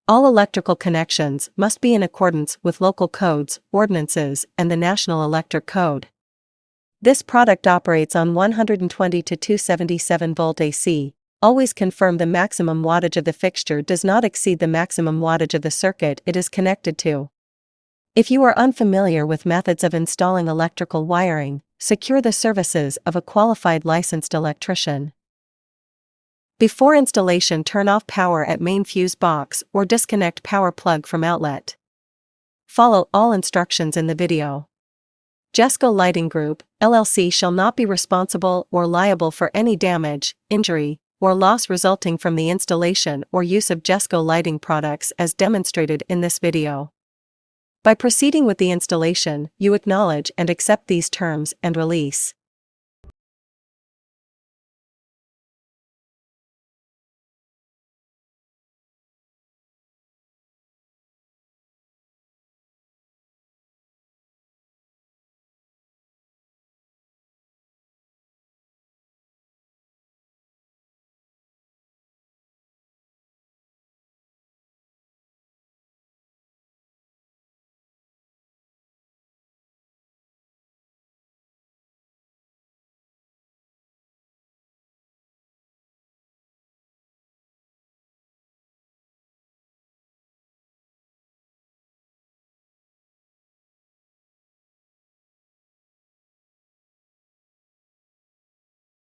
All electrical connections must be in accordance with local codes, ordinances, and the National Electric Code. This product operates on 120 to 277 volt AC. Always confirm the maximum wattage of the fixture does not exceed the maximum wattage of the circuit it is connected to. If you are unfamiliar with methods of installing electrical wiring, secure the services of a qualified licensed electrician. Before installation, turn off power at main fuse box or disconnect power plug from outlet. Follow all instructions in the video. Jesco Lighting Group, LLC shall not be responsible or liable for any damage, injury, or loss resulting from the installation or use of Jesco lighting products as demonstrated in this video. By proceeding with the installation, you acknowledge and accept these terms and release.